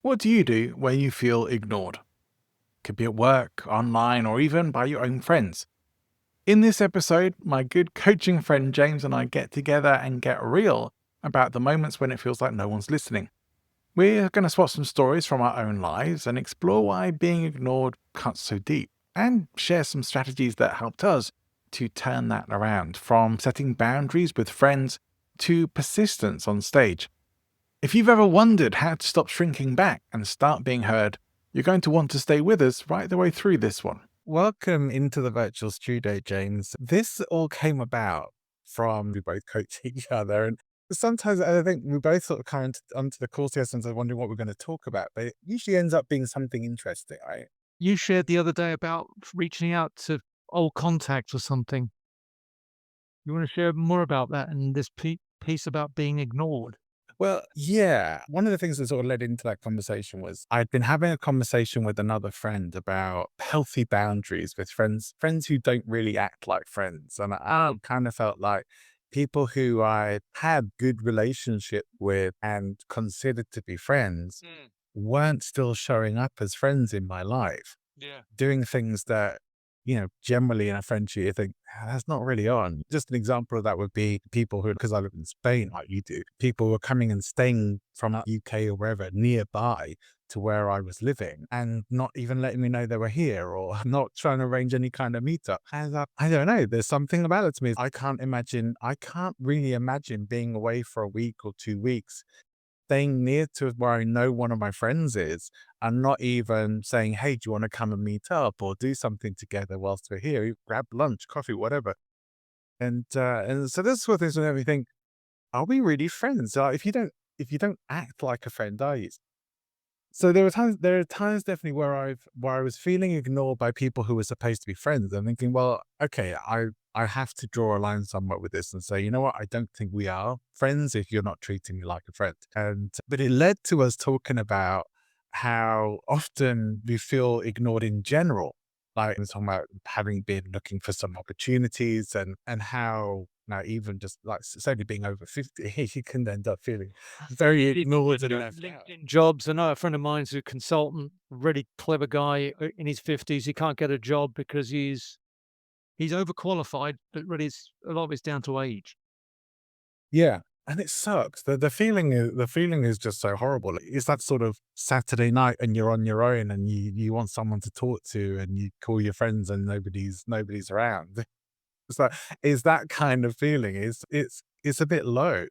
What do you do when you feel ignored? Could be at work, online, or even by your own friends. In this episode, my good coaching friend James and I get together and get real about the moments when it feels like no one's listening. We're going to swap some stories from our own lives and explore why being ignored cuts so deep, and share some strategies that helped us to turn that around, from setting boundaries with friends to persistence on stage. If you've ever wondered how to stop shrinking back and start being heard, you're going to want to stay with us right the way through this one. Welcome into the virtual studio, James. This all came about from we both coach each other, and sometimes I think we both sort of come onto the call sessions and wondering what we're going to talk about, but it usually ends up being something interesting, right? You shared the other day about reaching out to old contacts or something. You want to share more about that and this piece about being ignored? Well, yeah. One of the things that sort of led into that conversation was I'd been having a conversation with another friend about healthy boundaries with friends who don't really act like friends. And I kind of felt like people who I had good relationship with and considered to be friends Mm, weren't still showing up as friends in my life, yeah. doing things that, generally in a friendship, you think that's not really on. Just an example of that would be people who, because I live in Spain, like you do, people were coming and staying from the UK or wherever nearby to where I was living and not even letting me know they were here or not trying to arrange any kind of meetup. And I don't know, there's something about it to me. I can't really imagine being away for a week or 2 weeks, staying near to where I know one of my friends is and not even saying, "Hey, do you want to come and meet up or do something together whilst we're here? Grab lunch, coffee, whatever." And so this is what this made me think, are we really friends? If you don't act like a friend, are you? So there are times definitely where I was feeling ignored by people who were supposed to be friends. I'm thinking, well, okay, I have to draw a line somewhere with this and say, you know what, I don't think we are friends if you're not treating me like a friend. And but it led to us talking about how often we feel ignored in general. Like we're talking about having been looking for some opportunities and how now even just like certainly being over 50, you can end up feeling very ignored and left out. LinkedIn jobs. I know a friend of mine's a consultant, really clever guy in his 50s. He can't get a job because he's overqualified, but really a lot of it's down to age. Yeah, and it sucks. The feeling is just so horrible. It's that sort of Saturday night and you're on your own and you want someone to talk to and you call your friends and nobody's around. It's like it's that kind of feeling. It's a bit low.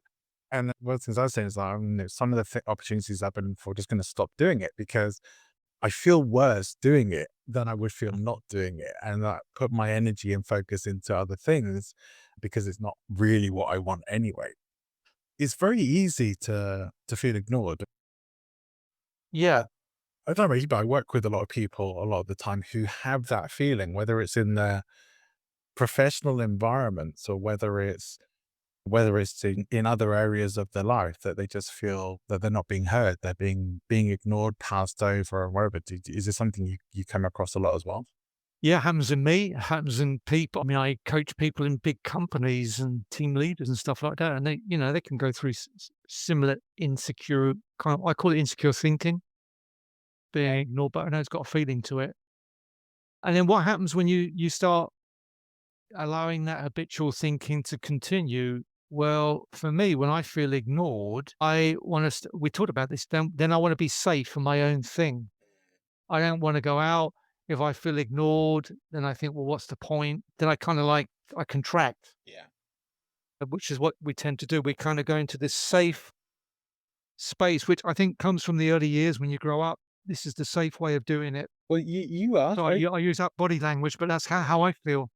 And one of the things I was saying is like, some of the opportunities I've been for just going to stop doing it because I feel worse doing it than I would feel not doing it, and I put my energy and focus into other things because it's not really what I want anyway. It's very easy to feel ignored. Yeah. I don't know about you, but I work with a lot of people a lot of the time who have that feeling, whether it's in their professional environments or whether it's in other areas of their life that they just feel that they're not being heard, they're being ignored, passed over, or wherever. Is this something you come across a lot as well? Yeah, happens in me, happens in people. I mean, I coach people in big companies and team leaders and stuff like that, and they can go through similar insecure kind of. I call it insecure thinking, being ignored, but I know it's got a feeling to it. And then what happens when you start allowing that habitual thinking to continue? Well, for me, when I feel ignored, I want to. We talked about this. Then I want to be safe for my own thing. I don't want to go out. If I feel ignored, then I think, well, what's the point? Then I kind of like I contract, Yeah. which is what we tend to do. We kind of go into this safe space, which I think comes from the early years when you grow up. This is the safe way of doing it. Well, you asked So right? I use that body language, but that's how I feel.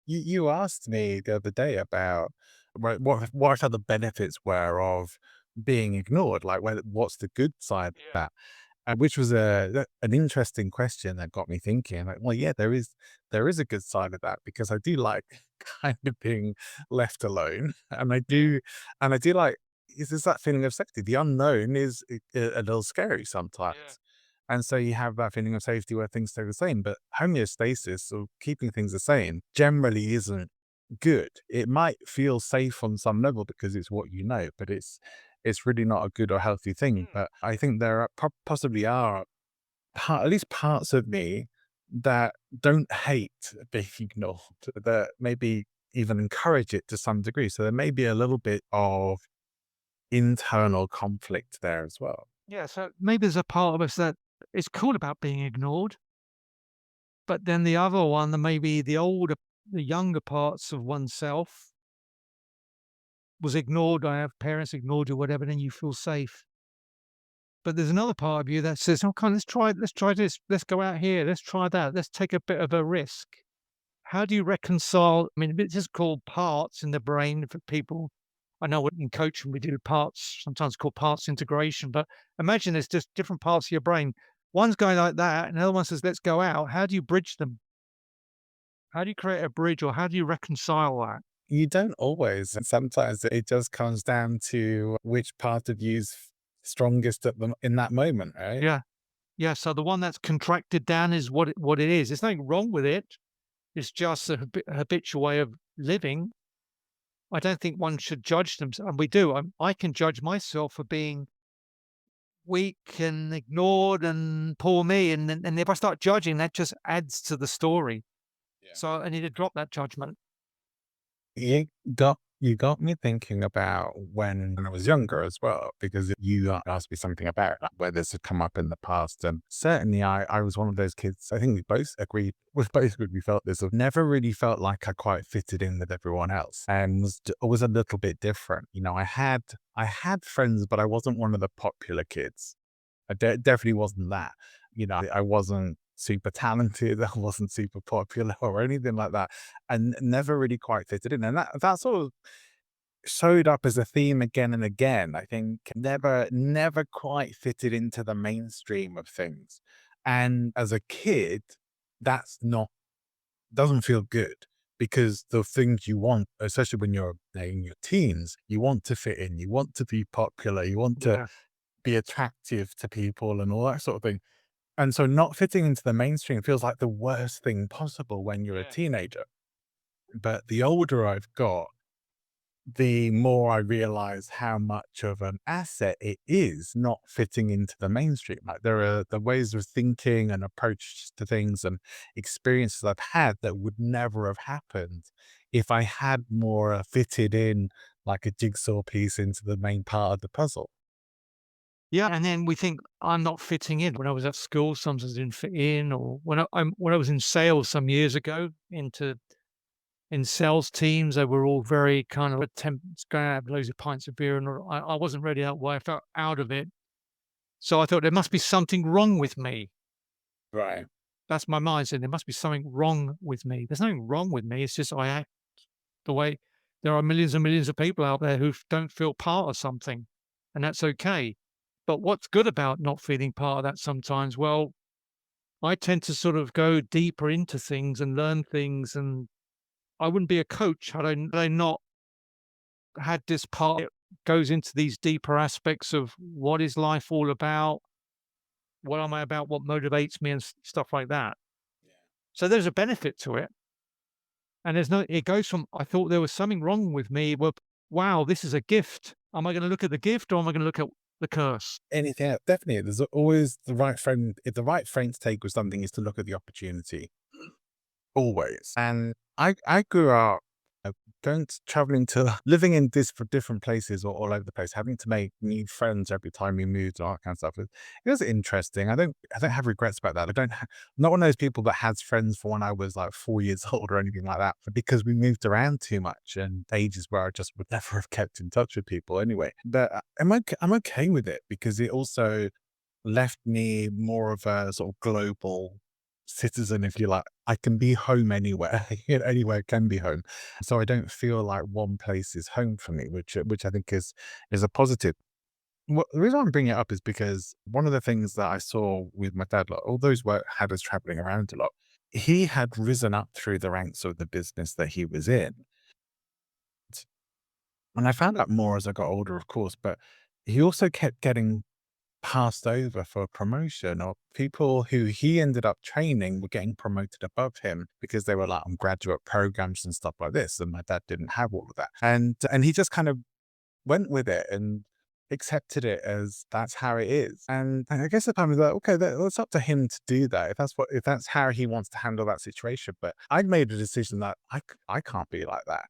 You asked me the other day about what are the benefits were of being ignored, like what's the good side of Yeah. that? Which was an interesting question that got me thinking. Like, well, yeah, there is a good side of that because I do like kind of being left alone, and Yeah. I do like is that feeling of safety. The unknown is a little scary Yeah. sometimes, and so you have that feeling of safety where things stay the same. But homeostasis or keeping things the same generally isn't good. It might feel safe on some level because it's what you know, but it's really not a good or healthy thing. But I think there are possibly are at least parts of me that don't hate being ignored, that maybe even encourage it to some degree. So there may be a little bit of internal conflict there as well. Yeah, so maybe there's a part of us that is cool about being ignored, but then the other one, the maybe the younger parts of oneself was ignored. I have parents ignored you, whatever, then you feel safe. But there's another part of you that says, "Oh, come on, let's try this. Let's go out here. Let's try that. Let's take a bit of a risk." How do you reconcile? I mean, it's just called parts in the brain for people. I know what in coaching we do parts, sometimes called parts integration, but imagine there's just different parts of your brain. One's going like that, and the other one says, let's go out. How do you bridge them? How do you create a bridge or how do you reconcile that? You don't always. And sometimes it just comes down to which part of you's strongest in that moment, right? Yeah. Yeah. So the one that's contracted down is what it is. There's nothing wrong with it. It's just a habitual way of living. I don't think one should judge them. And we do. I can judge myself for being weak and ignored and poor me. And if I start judging, that just adds to the story. So I need to drop that judgment. You got me thinking about when I was younger as well, because you asked me something about like, where this had come up in the past. And certainly I was one of those kids, I think we felt this, I've never really felt like I quite fitted in with everyone else and was always a little bit different. I had friends, but I wasn't one of the popular kids. Definitely wasn't that. I wasn't super talented. I wasn't super popular or anything like that, and never really quite fitted in. And that sort of showed up as a theme again and again. I think never quite fitted into the mainstream of things. And as a kid, that's not doesn't feel good because the things you want, especially when you're in your teens, you want to fit in, you want to be popular, you want to Yeah. be attractive to people and all that sort of thing. And so not fitting into the mainstream feels like the worst thing possible when you're a Yeah. teenager. But the older I've got, the more I realize how much of an asset it is not fitting into the mainstream. Like there are the ways of thinking and approach to things and experiences I've had that would never have happened if I had more fitted in like a jigsaw piece into the main part of the puzzle. Yeah, and then we think I'm not fitting in. When I was at school, sometimes I didn't fit in, or when I was in sales some years ago, in sales teams, they were all very kind of attempts, going out, have loads of pints of beer, and I wasn't ready that way. I felt out of it, so I thought there must be something wrong with me. Right. That's my mindset. There must be something wrong with me. There's nothing wrong with me. It's just I act the way there are millions and millions of people out there who don't feel part of something, and that's okay. But what's good about not feeling part of that sometimes? Well, I tend to sort of go deeper into things and learn things, and I wouldn't be a coach had I not had this part that goes into these deeper aspects of what is life all about, what am I about, what motivates me, and stuff like that. So there's a benefit to it. And it goes from, I thought there was something wrong with me. Well, wow, this is a gift. Am I going to look at the gift or am I going to look at the curse? Anything else? Definitely. There's always the right frame. If the right frame to take with something is to look at the opportunity. Always. And I grew up traveling to living in different places or all over the place, having to make new friends every time we moved and all that kind of stuff. It was interesting. I don't have regrets about that. I'm not one of those people that has friends for when I was like 4 years old or anything like that, but because we moved around too much and ages where I just would never have kept in touch with people anyway. But I'm okay with it because it also left me more of a sort of global citizen, if you like. I can be home anywhere. Anywhere can be home. So I don't feel like one place is home for me, which I think is a positive. Well, the reason I'm bringing it up is because one of the things that I saw with my dad, like, although his work had us traveling around a lot, he had risen up through the ranks of the business that he was in. And I found out more as I got older, of course, but he also kept getting passed over for a promotion, or people who he ended up training were getting promoted above him because they were like on graduate programs and stuff like this. And my dad didn't have all of that. And he just kind of went with it. And accepted it as that's how it is. And I guess at times like, okay, it's up to him to do that if that's how he wants to handle that situation. But I'd made a decision that I can't be like that.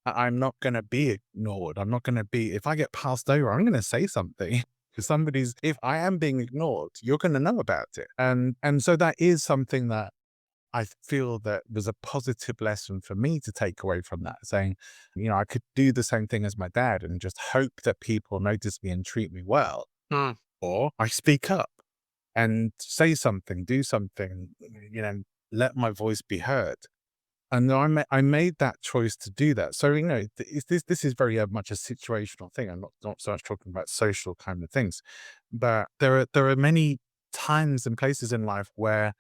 I'm not going to be ignored. I'm not going to be, if I get passed over, I'm going to say something. If I am being ignored, you're going to know about it. And so that is something that I feel that was a positive lesson for me to take away from that, saying, I could do the same thing as my dad and just hope that people notice me and treat me well. Mm. Or I speak up and say something, do something, let my voice be heard. And I made that choice to do that. So, this is very much a situational thing. I'm not so much talking about social kind of things, but there are many times and places in life where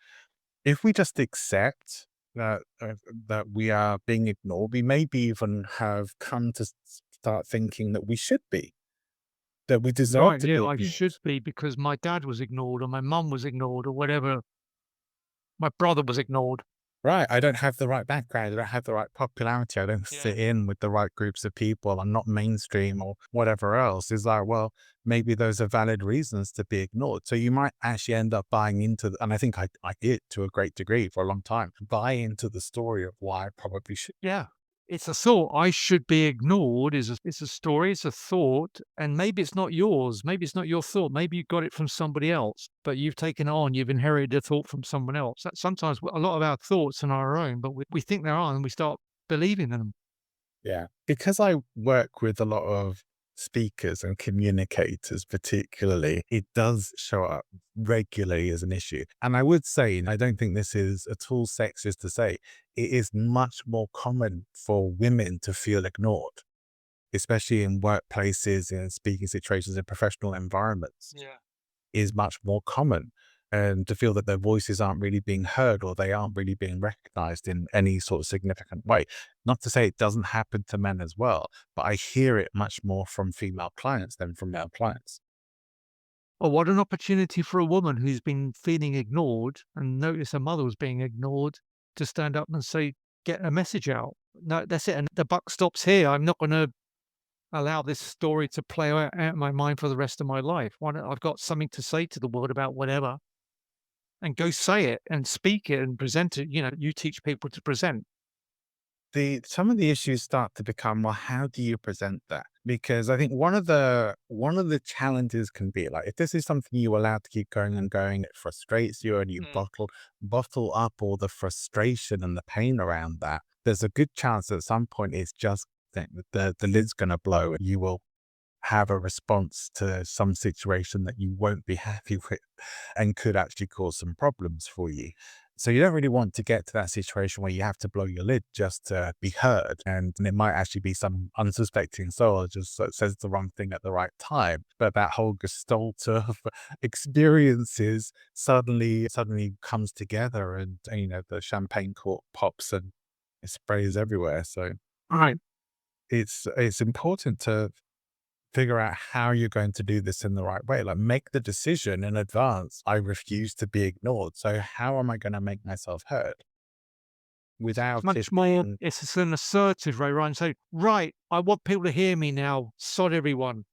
if we just accept that we are being ignored, we maybe even have come to start thinking that we should be, that we deserve Right, to yeah, be I ignored. should be because my dad was ignored or my mum was ignored or whatever. My brother was ignored. Right. I don't have the right background. I don't have the right popularity. I don't Yeah. fit in with the right groups of people. I'm not mainstream or whatever else. Is like, well, maybe those are valid reasons to be ignored. So you might actually end up buying into, and I think I did to a great degree for a long time, buy into the story of why I probably should. Yeah. It's a thought. I should be ignored is it's a story, it's a thought, and maybe it's not yours. Maybe it's not your thought. Maybe you got it from somebody else, but you've taken it on. You've inherited a thought from someone else. That sometimes a lot of our thoughts are our own, but we think they're ours and we start believing in them. Yeah. Because I work with a lot of speakers and communicators, particularly, it does show up regularly as an issue. And I would say, and I don't think this is at all sexist to say, it is much more common for women to feel ignored, especially in workplaces, in speaking situations, in professional environments Yeah. is much more common, and to feel that their voices aren't really being heard or they aren't really being recognized in any sort of significant way. Not to say it doesn't happen to men as well, but I hear it much more from female clients than from male clients. Oh, what an opportunity for a woman who's been feeling ignored and noticed her mother was being ignored to stand up and say, get a message out. No, that's it. And the buck stops here. I'm not going to allow this story to play out in my mind for the rest of my life. Why not? I've got something to say to the world about whatever and go say it and speak it and present it. You teach people to present. Some of the issues start to become, well, how do you present that? Because I think one of the challenges can be like, if this is something you allow to keep going and going, it frustrates you and you Mm. bottle up all the frustration and the pain around that. There's a good chance at some point it's just the lid's going to blow and you will have a response to some situation that you won't be happy with and could actually cause some problems for you. So you don't really want to get to that situation where you have to blow your lid just to be heard. And it might actually be some unsuspecting soul that just says the wrong thing at the right time. But that whole gestalt of experiences suddenly comes together and the champagne cork pops and it sprays everywhere. So Right. it's important to figure out how you're going to do this in the right way. Like make the decision in advance. I refuse to be ignored. So how am I going to make myself heard It's without it much more, being, it's an assertive way, right? And say, right, I want people to hear me now. Sod everyone.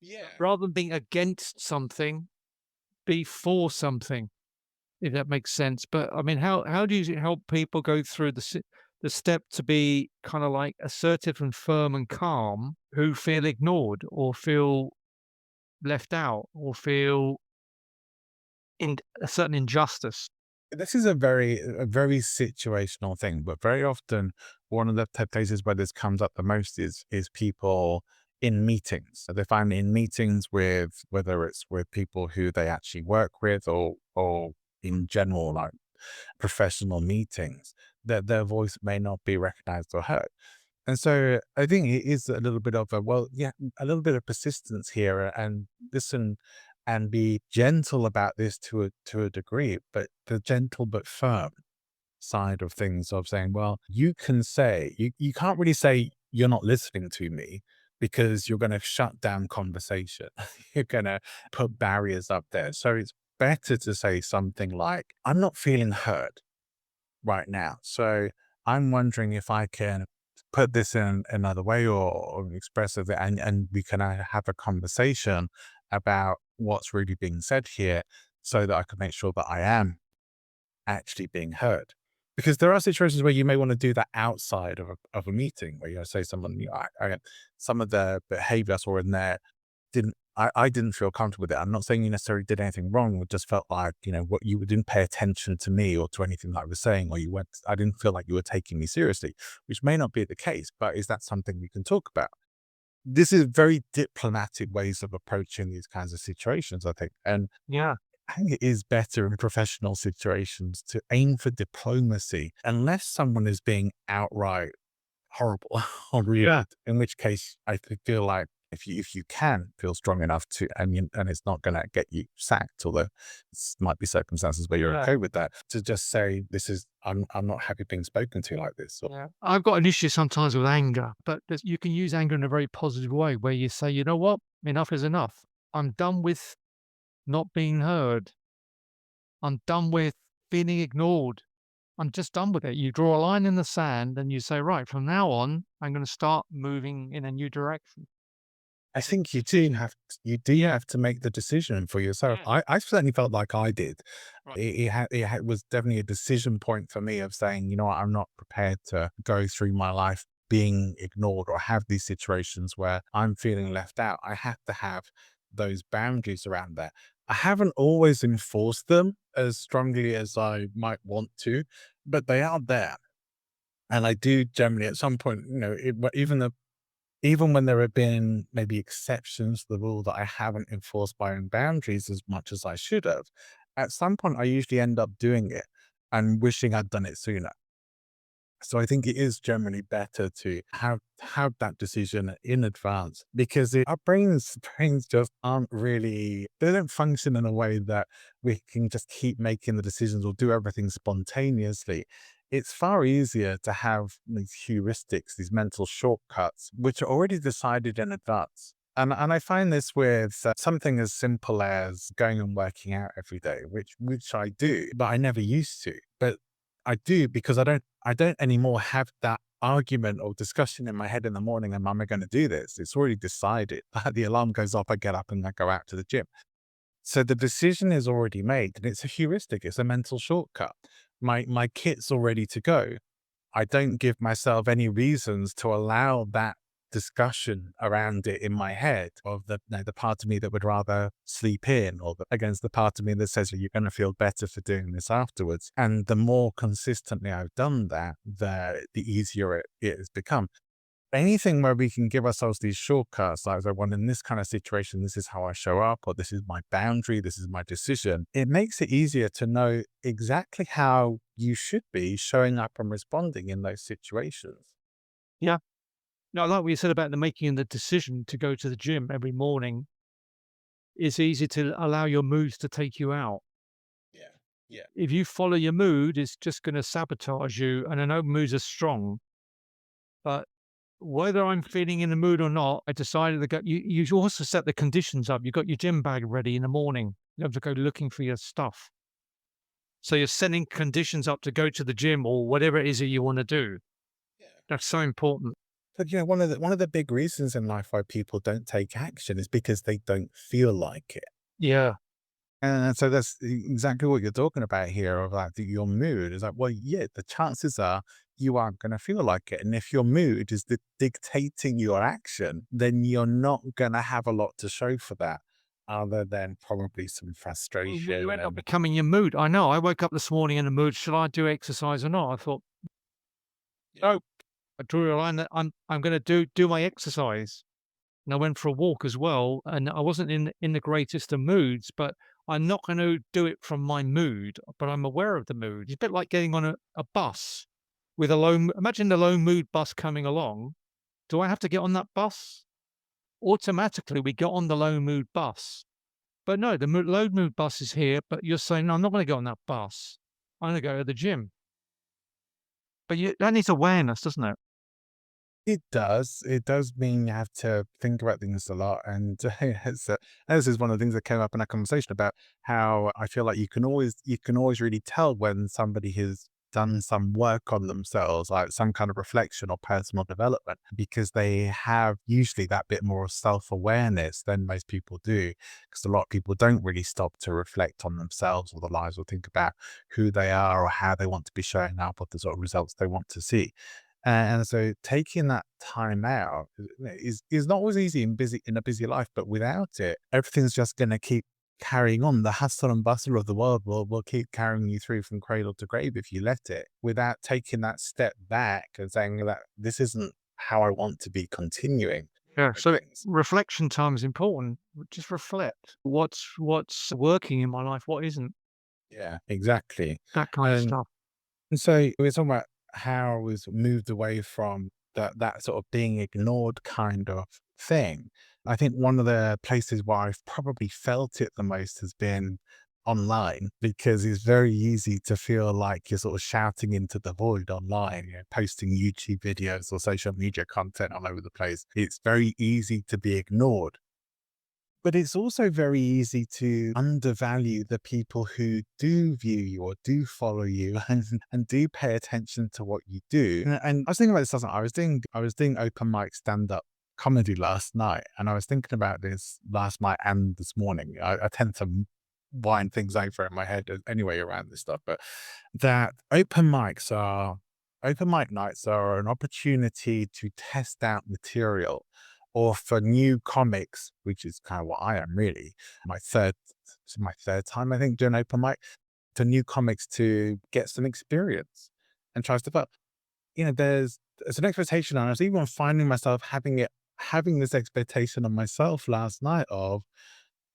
yeah. Rather than being against something, be for something. If that makes sense. But I mean, how do you help people go through the step to be kind of like assertive and firm and calm who feel ignored or feel left out or feel in a certain injustice? This is a very situational thing, but very often one of the places where this comes up the most is people in meetings. So they find in meetings with whether it's with people who they actually work with or in general like professional meetings that their voice may not be recognized or heard. And so I think it is a little bit of a little bit of persistence here and listen and be gentle about this to a degree, but the gentle but firm side of things of saying, well, you can't really say you're not listening to me because you're going to shut down conversation. You're going to put barriers up there. So it's better to say something like, I'm not feeling heard right now. So I'm wondering if I can put this in another way or express it, and we can have a conversation about what's really being said here so that I can make sure that I am actually being heard. Because there are situations where you may want to do that outside of a meeting where you say someone, some of the behavior I saw in there I didn't feel comfortable with it. I'm not saying you necessarily did anything wrong. It just felt like, what you didn't pay attention to me or to anything that I was saying, or I didn't feel like you were taking me seriously, which may not be the case, but is that something we can talk about? This is very diplomatic ways of approaching these kinds of situations, I think. And Yeah. I think it is better in professional situations to aim for diplomacy unless someone is being outright horrible or rude, Yeah. in which case I feel like if you can feel strong enough to, and it's not going to get you sacked, although might be circumstances where you're Yeah. okay with that, to just say, I'm not happy being spoken to like this. Or, Yeah. I've got an issue sometimes with anger, but you can use anger in a very positive way where you say, you know what? Enough is enough. I'm done with not being heard. I'm done with feeling ignored. I'm just done with it. You draw a line in the sand and you say, right, from now on, I'm going to start moving in a new direction. I think you do have to make the decision for yourself. Yeah. I certainly felt like I did. Right. It was definitely a decision point for me of saying, what, I'm not prepared to go through my life being ignored or have these situations where I'm feeling left out. I have to have those boundaries around that. I haven't always enforced them as strongly as I might want to, but they are there. And I do generally at some point, even when there have been maybe exceptions to the rule that I haven't enforced my own boundaries as much as I should have, at some point I usually end up doing it and wishing I'd done it sooner. So I think it is generally better to have that decision in advance because our brains just aren't really, they don't function in a way that we can just keep making the decisions or do everything spontaneously. It's far easier to have these heuristics, these mental shortcuts, which are already decided in advance. And I find this with something as simple as going and working out every day, which I do, but I never used to. But I do because I don't anymore have that argument or discussion in my head in the morning. Am I going to do this? It's already decided. The alarm goes off, I get up and I go out to the gym. So the decision is already made, and it's a heuristic. It's a mental shortcut. My kit's all ready to go. I don't give myself any reasons to allow that discussion around it in my head of the part of me that would rather sleep in, or against the part of me that says you're going to feel better for doing this afterwards. And the more consistently I've done that, the easier it has become. Anything where we can give ourselves these shortcuts, like, well, in this kind of situation, this is how I show up, or this is my boundary, this is my decision. It makes it easier to know exactly how you should be showing up and responding in those situations. Yeah. No, I like what you said about the making the decision to go to the gym every morning. It's easy to allow your moods to take you out. Yeah. Yeah. If you follow your mood, it's just going to sabotage you. And I know moods are strong, but whether I'm feeling in the mood or not, I decided to go. You also set the conditions up. You got your gym bag ready in the morning. You have to go looking for your stuff. So you're setting conditions up to go to the gym or whatever it is that you want to do. That's so important. But one of the big reasons in life why people don't take action is because they don't feel like it. Yeah. And so that's exactly what you're talking about here of like your mood is like, well, yeah, the chances are you aren't going to feel like it. And if your mood is dictating your action, then you're not going to have a lot to show for that other than probably some Well, you frustration end up and becoming your mood. I know. I woke up this morning in a mood. Shall I do exercise or not? I thought, no. I drew a line that I'm going to do my exercise. And I went for a walk as well. And I wasn't in the greatest of moods, but I'm not going to do it from my mood. But I'm aware of the mood. It's a bit like getting on a bus with a low. Imagine the low mood bus coming along. Do I have to get on that bus? Automatically, we get on the low mood bus. But no, the low mood bus is here. But you're saying, no, I'm not going to go on that bus. I'm going to go to the gym. But that needs awareness, doesn't it? it does. It does mean you have to think about things a lot. And this is one of the things that came up in our conversation about how I feel like you can always really tell when somebody has done some work on themselves, like some kind of reflection or personal development, because they have usually that bit more self-awareness than most people do. Because a lot of people don't really stop to reflect on themselves or their lives or think about who they are or how they want to be showing up or the sort of results they want to see. And so taking that time out is not always easy in a busy life, but without it, everything's just going to keep carrying on. The hustle and bustle of the world will keep carrying you through from cradle to grave if you let it, without taking that step back and saying that this isn't how I want to be continuing Yeah. with So things. reflection time is important. Just reflect. What's working in my life? What isn't? Yeah, exactly. That kind of And stuff. And so we were talking about how I was moved away from that sort of being ignored kind of thing. I think one of the places where I've probably felt it the most has been online, because it's very easy to feel like you're sort of shouting into the void online, posting YouTube videos or social media content all over the place. It's very easy to be ignored. But it's also very easy to undervalue the people who do view you or do follow you and do pay attention to what you do. And I was thinking about this last night. I was doing open mic stand up comedy last night, and I was thinking about this last night and this morning. I tend to wind things over in my head anyway around this stuff, but that open mic nights are an opportunity to test out material, or for new comics, which is kind of what I am really. My third, this is my third time, I think, doing open mic, to new comics to get some experience and try stuff out. There's an expectation, and I was even finding myself having this expectation on myself last night of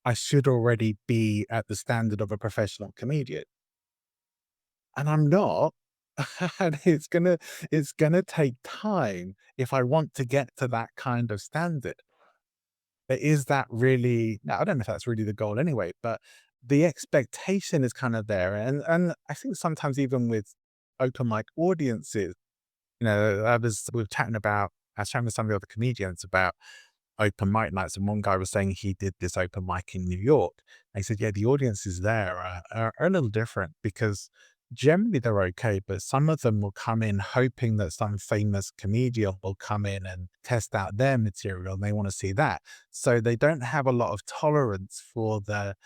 I should already be at the standard of a professional comedian, and I'm not. And it's gonna take time if I want to get to that kind of standard. But is that really, now, I don't know if that's really the goal anyway, but the expectation is kind of there. And I think sometimes even with open mic audiences, I was chatting with some of the other comedians about open mic nights, and one guy was saying he did this open mic in New York. And he said, yeah, the audiences there are a little different, because generally they're okay, but some of them will come in hoping that some famous comedian will come in and test out their material, and they want to see that. So they don't have a lot of tolerance for the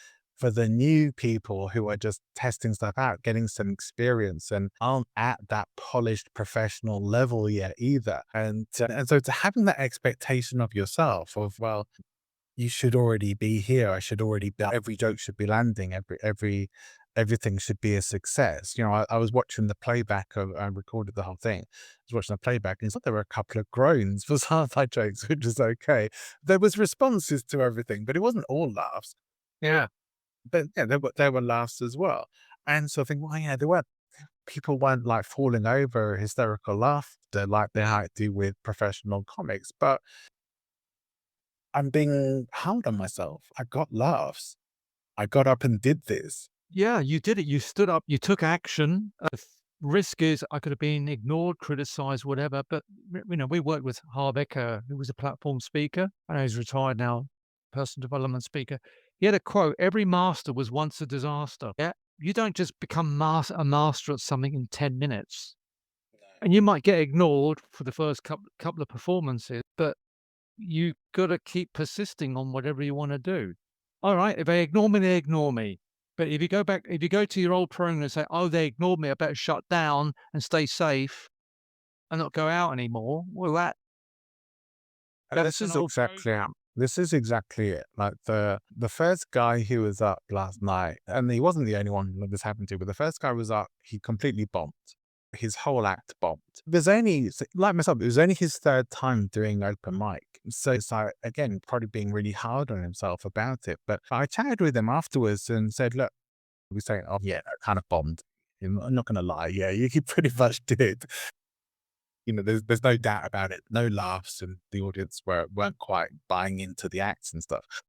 new people who are just testing stuff out, getting some experience, and aren't at that polished professional level yet either. And so to having that expectation of yourself of, well, you should already be here. I should already be, every joke should be landing. Everything should be a success. I was watching the playback I recorded the whole thing. I was watching the playback, and it's like there were a couple of groans for some of my jokes, which is okay. There was responses to everything, but it wasn't all laughs. Yeah. But yeah, there were laughs as well. And so I think, well, yeah, people weren't like falling over hysterical laughter like they had to with professional comics. But I'm being hard on myself. I got laughs. I got up and did this. Yeah, you did it. You stood up, you took action. Risk is I could have been ignored, criticized, whatever. But we worked with Harbecker, who was a platform speaker. I know he's retired now, personal development speaker. He had a quote: "Every master was once a disaster." Yeah, you don't just become a master at something in 10 minutes, and you might get ignored for the first couple of performances, but you got to keep persisting on whatever you want to do. All right, if they ignore me, they ignore me. But if you go to your old program and say, "Oh, they ignored me, I better shut down and stay safe and not go out anymore," well, And that's an old program. this is exactly it. Like the first guy who was up last night, and he wasn't the only one that this happened to, but the first guy was up, he completely bombed. His whole act bombed. Like myself, it was only his third time doing open mic. So it's like, again, probably being really hard on himself about it. But I chatted with him afterwards and said, look, we saying, oh yeah, I kind of bombed. I'm not gonna lie, yeah, you pretty much did. There's no doubt about it. No laughs, and the audience weren't quite buying into the acts and stuff.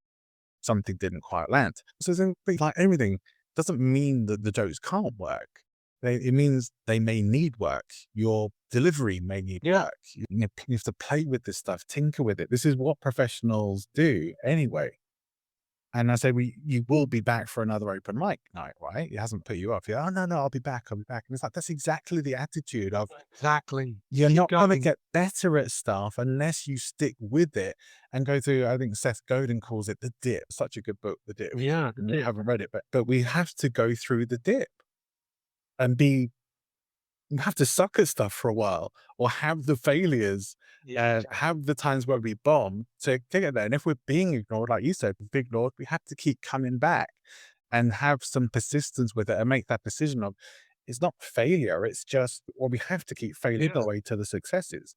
Something didn't quite land. So like everything doesn't mean that the jokes can't work. It means they may need work. Your delivery may need Yeah. work. You have to play with this stuff, tinker with it. This is what professionals do anyway. And I said, well, you will be back for another open mic night, right? It hasn't put you off. Yeah, oh, no, I'll be back. I'll be back. And it's like, that's exactly the attitude of, Exactly. you're Keep not going to going. get better at stuff unless you stick with it and go through. I think Seth Godin calls it the dip. Such a good book, The Dip. Yeah. I haven't read it, but we have to go through the dip and you have to suck at stuff for a while or have the failures and have the times where we bomb to get there. And if we're being ignored, like you said, being ignored, we have to keep coming back and have some persistence with it and make that decision of, it's not failure. It's just, well, we have to keep failing Yeah. the way to the successes.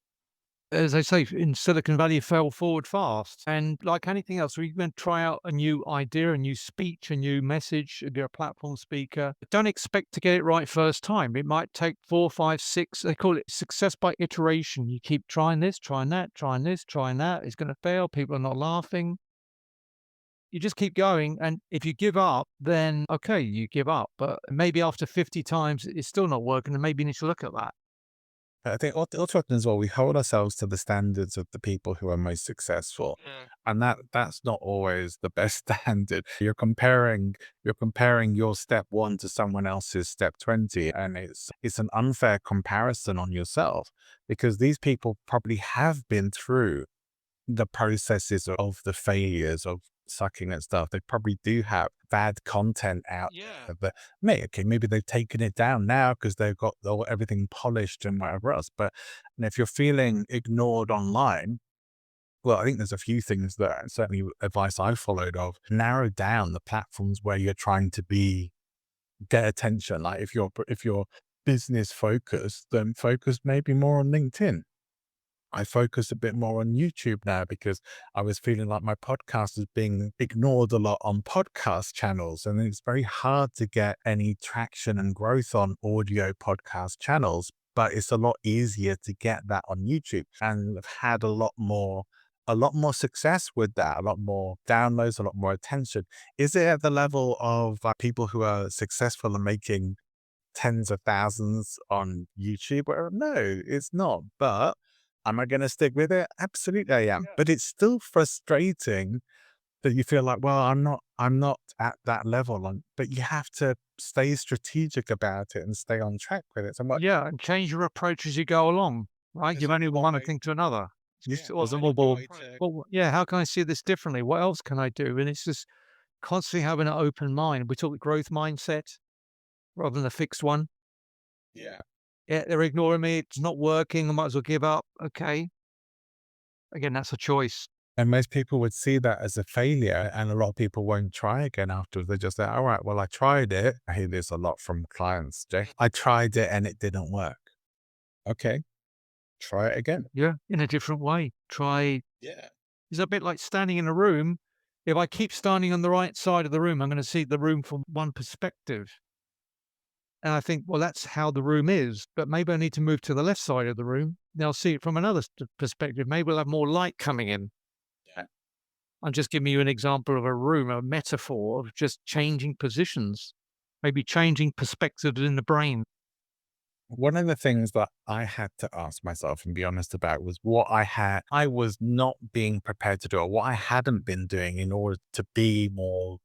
As they say, in Silicon Valley, fail forward fast. And like anything else, we're going to try out a new idea, a new speech, a new message. If you're a platform speaker, don't expect to get it right first time. It might take 4, 5, 6. They call it success by iteration. You keep trying this, trying that, trying this, trying that. It's going to fail. People are not laughing. You just keep going. And if you give up, then okay, you give up. But maybe after 50 times, it's still not working. And maybe you need to look at that. I think often as well, we hold ourselves to the standards of the people who are most successful, and that's not always the best standard. You're comparing your step 1 to someone else's step 20, and it's an unfair comparison on yourself because these people probably have been through the processes of the failures of sucking at stuff. They probably do have bad content out there, but maybe they've taken it down now because they've got everything polished and whatever else. But if you're feeling ignored online, well, I think there's a few things that, and certainly advice I followed, of narrow down the platforms where you're trying to get attention. Like if you're business focused, then focus maybe more on LinkedIn. I focus a bit more on YouTube now because I was feeling like my podcast is being ignored a lot on podcast channels. And it's very hard to get any traction and growth on audio podcast channels, but it's a lot easier to get that on YouTube. And I've had a lot more success with that, a lot more downloads, a lot more attention. Is it at the level of people who are successful and making tens of thousands on YouTube? Well, no, it's not. But am I going to stick with it? Absolutely, I am. But it's still frustrating that you feel like, well, I'm not at that level. But you have to stay strategic about it and stay on track with it. So what? Yeah, and change your approach as you go along, right? You've only one thing to another. Well, yeah, how can I see this differently? What else can I do? And it's just constantly having an open mind. We talk growth mindset rather than a fixed one. Yeah. Yeah, they're ignoring me. It's not working. I might as well give up. Okay. Again, that's a choice. And most people would see that as a failure, and a lot of people won't try again afterwards. They just say, all right, well, I tried it. I hear this a lot from clients, Jay. I tried it and it didn't work. Okay, try it again. Yeah, in a different way. Try. Yeah. It's a bit like standing in a room. If I keep standing on the right side of the room, I'm going to see the room from one perspective. And I think, well, that's how the room is. But maybe I need to move to the left side of the room. Then I'll see it from another perspective. Maybe we'll have more light coming in. Yeah. I'm just giving you an example of a room, a metaphor of just changing positions, maybe changing perspectives in the brain. One of the things that I had to ask myself and be honest about was what I was not being prepared to do, or what I hadn't been doing in order to be more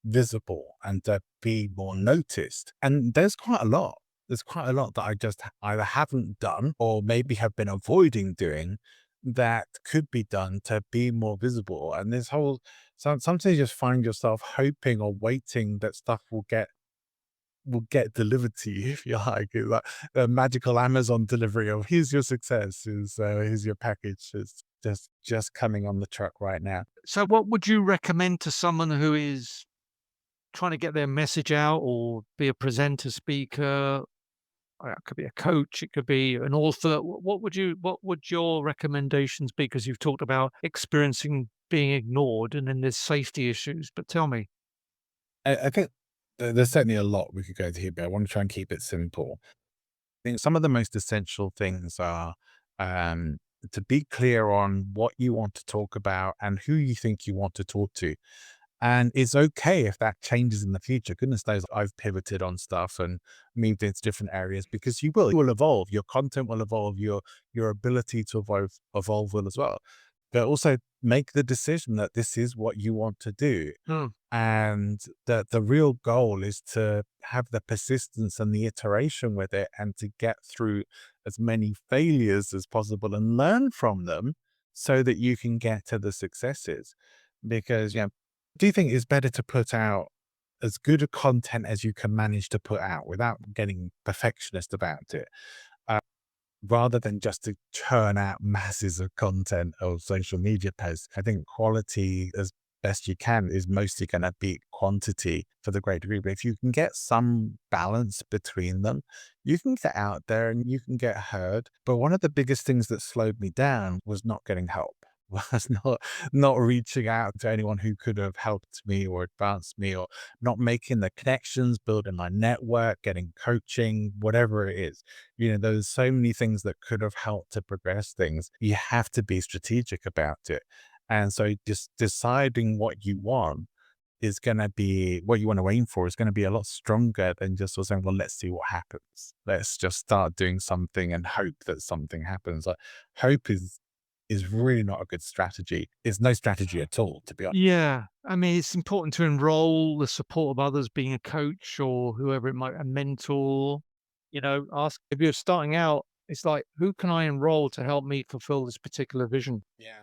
visible and to be more noticed. And there's quite a lot. There's quite a lot that I just either haven't done or maybe have been avoiding doing that could be done to be more visible. And sometimes you just find yourself hoping or waiting that stuff will get delivered to you, if you like. It's like a magical Amazon delivery of, here's your success, here's your package. It's just coming on the truck right now. So, what would you recommend to someone who is trying to get their message out or be a presenter, speaker? It could be a coach, it could be an author. What would your recommendations be? Because you've talked about experiencing being ignored and then there's safety issues. But tell me. I think there's certainly a lot we could go into here, but I want to try and keep it simple. I think some of the most essential things are to be clear on what you want to talk about and who you think you want to talk to. And it's okay if that changes in the future. Goodness knows I've pivoted on stuff and moved into different areas because you will evolve. Your content will evolve. Your ability to evolve will as well. but also make the decision that this is what you want to do. Mm. And that the real goal is to have the persistence and the iteration with it, and to get through as many failures as possible and learn from them so that you can get to the successes. Because, do you think it's better to put out as good a content as you can manage to put out without getting perfectionist about it? Rather than just to churn out masses of content or social media posts, I think quality as best you can is mostly going to beat quantity for the great degree. But if you can get some balance between them, you can get out there and you can get heard. But one of the biggest things that slowed me down was not getting help. Was not reaching out to anyone who could have helped me or advanced me, or not making the connections, building my network, getting coaching, whatever it is. There's so many things that could have helped to progress things. You have to be strategic about it. And so just deciding what you want is going to be what you want to aim for is going to be a lot stronger than just sort of saying, well, let's see what happens. Let's just start doing something and hope that something happens. Like, hope is really not a good strategy. It's no strategy at all, to be honest. Yeah. I mean, it's important to enroll the support of others, being a coach or whoever it might, a mentor, ask if you're starting out, it's like, who can I enroll to help me fulfill this particular vision? Yeah.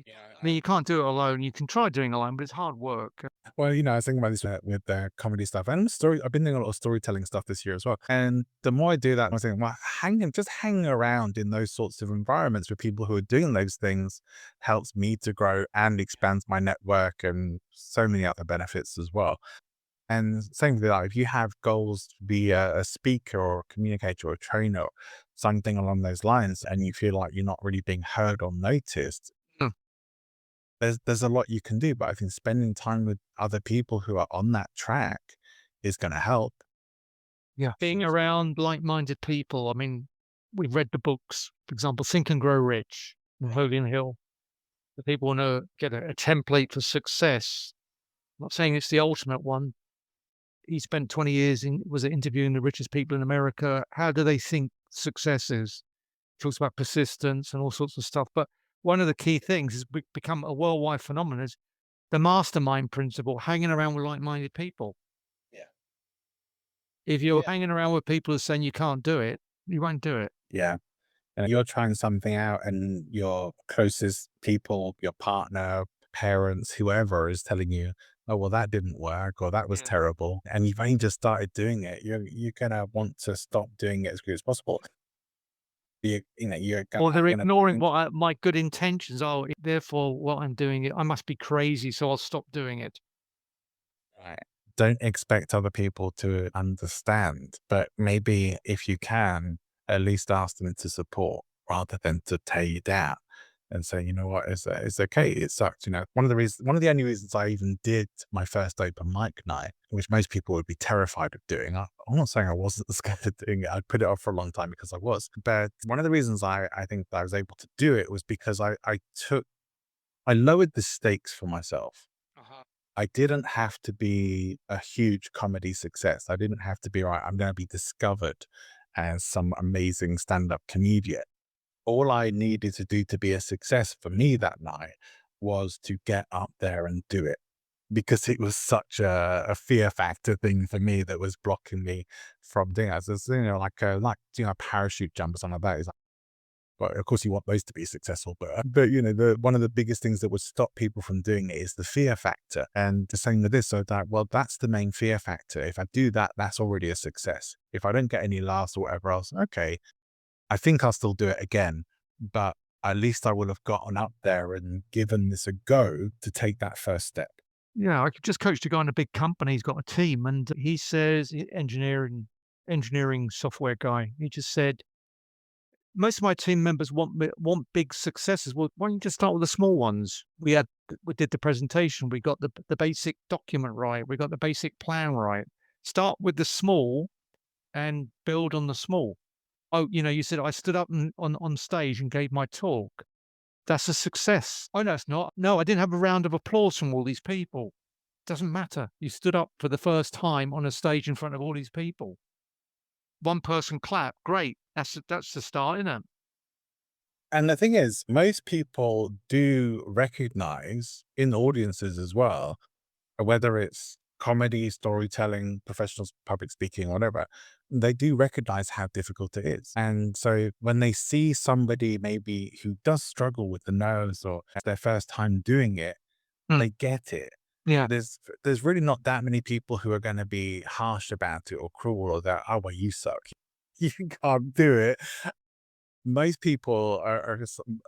Yeah. I mean, you can't do it alone. You can try doing it alone, but it's hard work. Well, I was thinking about this with the comedy stuff and story. I've been doing a lot of storytelling stuff this year as well. And the more I do that, I was thinking, well, just hanging around in those sorts of environments with people who are doing those things helps me to grow and expands my network and so many other benefits as well. And same with that, if you have goals to be a speaker or a communicator or a trainer, or something along those lines, and you feel like you're not really being heard or noticed, Mm. there's a lot you can do. But I think spending time with other people who are on that track is going to help. Yeah. Being around like-minded people. I mean, we've read the books, for example, Think and Grow Rich, Napoleon Hill. The people want to get a template for success. I'm not saying it's the ultimate one. He spent 20 years interviewing the richest people in America. How do they think success is? Talks about persistence and all sorts of stuff. But one of the key things has become a worldwide phenomenon is the mastermind principle, hanging around with like-minded people. Yeah. If you're hanging around with people who are saying you can't do it, you won't do it. Yeah. And you're trying something out, and your closest people, your partner, parents, whoever is telling you, oh, well, that didn't work, or that was Yeah. terrible. And you've only just started doing it. You're going to want to stop doing it as quickly as possible. You're Or they're going ignoring to, what my good intentions are. Therefore, what I'm doing, I must be crazy, so I'll stop doing it. right. Don't expect other people to understand, but maybe if you can, at least ask them to support rather than to tear you down and say, you know what, it's okay. It sucked. One of the only reasons I even did my first open mic night, which most people would be terrified of doing. I'm not saying I wasn't scared of doing it. I put it off for a long time because I was, but one of the reasons I think that I was able to do it was because I lowered the stakes for myself. Uh-huh. I didn't have to be a huge comedy success. I didn't have to be, right, I'm going to be discovered as some amazing stand-up comedian. All I needed to do to be a success for me that night was to get up there and do it, because it was such a fear factor thing for me that was blocking me from doing it. So it's, parachute jump or something like that is, well, of course, you want those to be successful, but one of the biggest things that would stop people from doing it is the fear factor. And the same with this, so that, well, that's the main fear factor. If I do that, that's already a success. If I don't get any laughs or whatever else, okay, I think I'll still do it again, but at least I will have gotten up there and given this a go to take that first step. Yeah, I just coached a guy in a big company. He's got a team, and he says, engineering software guy. He just said, most of my team members want big successes. Well, why don't you just start with the small ones? We did the presentation. We got the basic document right. We got the basic plan right. Start with the small and build on the small. Oh, you said I stood up on stage and gave my talk. That's a success. Oh, no, it's not. No, I didn't have a round of applause from all these people. Doesn't matter. You stood up for the first time on a stage in front of all these people. One person clapped. Great. That's the start, isn't it? And the thing is, most people do recognize in audiences as well, whether it's comedy, storytelling, professional public speaking, whatever, they do recognize how difficult it is. And so when they see somebody maybe who does struggle with the nerves or it's their first time doing it, Mm. they get it. Yeah. There's really not that many people who are going to be harsh about it or cruel or that, oh, well, you suck. You can't do it. Most people are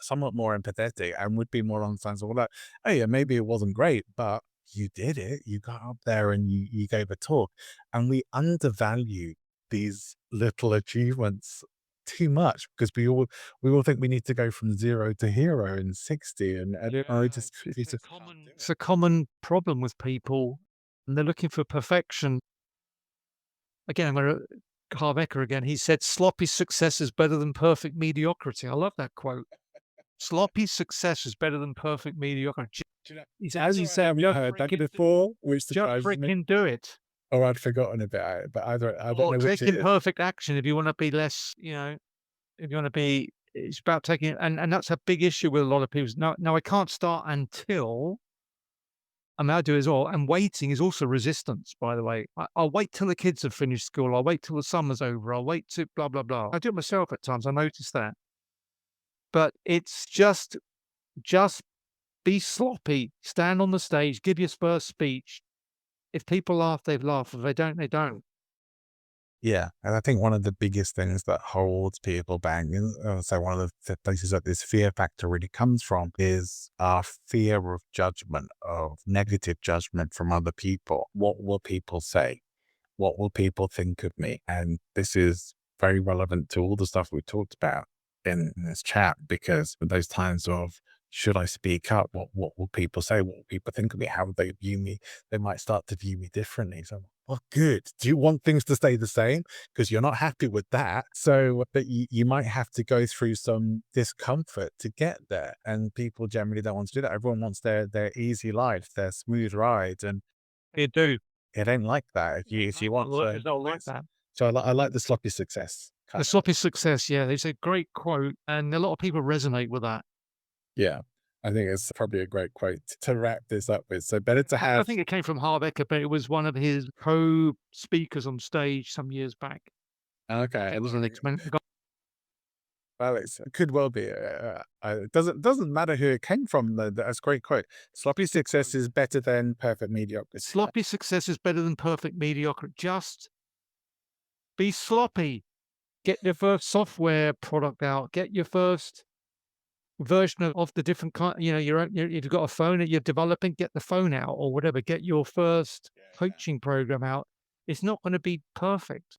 somewhat more empathetic and would be more on the lines of, well, like, oh yeah, maybe it wasn't great, but you did it. You got up there and you gave a talk. And we undervalue these little achievements too much because we all think we need to go from 0 to hero in 60. And I just, It's a common problem with people, and they're looking for perfection. Again, I'm going to Carl Becker again. He said, "Sloppy success is better than perfect mediocrity." I love that quote. Sloppy success is better than perfect mediocrity. He said, as you say, I've "Just heard that freaking, before, which just surprises me. freaking do it." Or I'd forgotten about it, but either I don't Or know which take it is. imperfect action if you want to be less, if you want to be, it's about taking, and that's a big issue with a lot of people. No, I can't start until, I mean, I do as well. And waiting is also resistance, by the way. I'll wait till the kids have finished school. I'll wait till the summer's over. I'll wait to blah, blah, blah. I do it myself at times. I notice that. But it's just be sloppy. Stand on the stage, give your first speech. If people laugh, they've laughed. If they don't, they don't. Yeah, and I think one of the biggest things that holds people back, and so one of the places that this fear factor really comes from is our fear of judgment, of negative judgment from other people. What will people say? What will people think of me? And this is very relevant to all the stuff we talked about in this chat, because those times of, should I speak up? What will people say? What will people think of me? How will they view me? They might start to view me differently. So, well, good. Do you want things to stay the same? Because you're not happy with that. So, but you might have to go through some discomfort to get there. And people generally don't want to do that. Everyone wants their easy life, their smooth ride. And They do. it ain't like that. If you want to, It's not like that. so I like the sloppy success. The sloppy success, yeah, it's a great quote, and a lot of people resonate with that. Yeah, I think it's probably a great quote to wrap this up with. So better to I have. think it came from Harbecker, but it was one of his co-speakers on stage some years back. Okay, It was an experiment. well, it could well be. It doesn't matter who it came from. That's a great quote. Sloppy success is better than perfect mediocrity. Sloppy success is better than perfect mediocrity. Just be sloppy. Get your first software product out. Get your first version of the different kind. If you've got a phone that you're developing, get the phone out or whatever. Get your first coaching program out. It's not going to be perfect.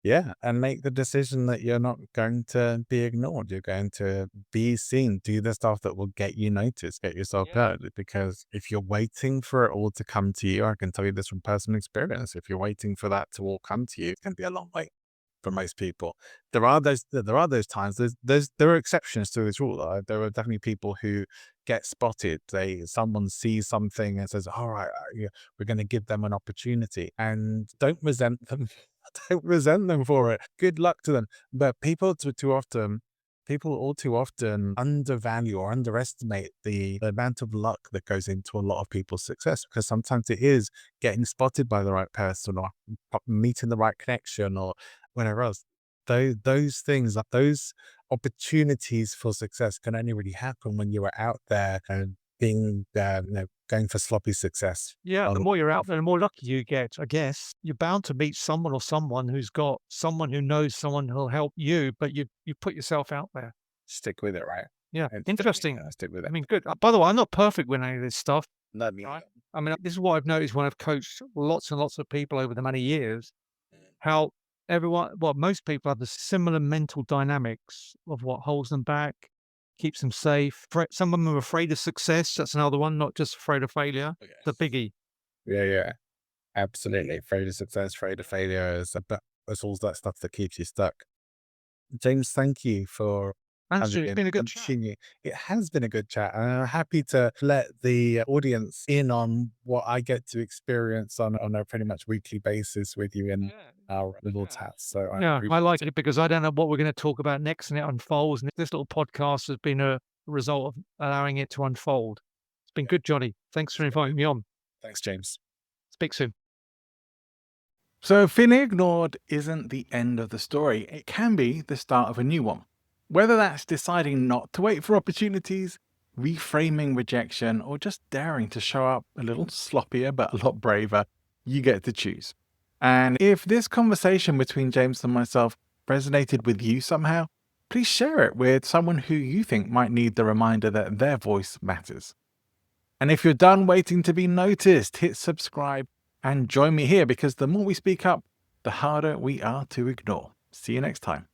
Yeah, and make the decision that you're not going to be ignored. You're going to be seen. Do the stuff that will get you noticed, get yourself heard. Because if you're waiting for it all to come to you, I can tell you this from personal experience. If you're waiting for that to all come to you, it can be a long wait for most people. There are those times. There are exceptions to this rule. There are definitely people who get spotted. Someone sees something and says, "All right, yeah, we're going to give them an opportunity," and don't resent them. Don't resent them for it. Good luck to them. But people all too often undervalue or underestimate the amount of luck that goes into a lot of people's success, because sometimes it is getting spotted by the right person or meeting the right connection or whatever else. Those things, those opportunities for success can only really happen when you are out there and being, going for sloppy success. Yeah, the more you're out there, the more lucky you get, I guess. You're bound to meet someone or someone who's got someone who knows someone who'll help you, but you put yourself out there. Stick with it, right? Yeah, And interesting. stick with I it. mean, good. By the way, I'm not perfect with any of this stuff. Let me. Right? I mean, this is what I've noticed when I've coached lots and lots of people over the many years, how most people have the similar mental dynamics of what holds them back, keeps them safe. Some of them are afraid of success. That's another one, not just afraid of failure. The biggie. Yeah, absolutely. Afraid of success, afraid of failure, but it's all that stuff that keeps you stuck. James, thank you for Andrew, it's been a good chat. continue. It has been a good chat, and I'm happy to let the audience in on what I get to experience on a pretty much weekly basis with you in our little chats. So Yeah, I like it because I don't know what we're going to talk about next, and it unfolds. And this little podcast has been a result of allowing it to unfold. It's been good, Johnny. Thanks for inviting me on. Thanks, James. Speak soon. So feeling ignored isn't the end of the story. It can be the start of a new one. Whether that's deciding not to wait for opportunities, reframing rejection, or just daring to show up a little sloppier but a lot braver, you get to choose. And if this conversation between James and myself resonated with you somehow, please share it with someone who you think might need the reminder that their voice matters. And if you're done waiting to be noticed, hit subscribe and join me here, because the more we speak up, the harder we are to ignore. See you next time.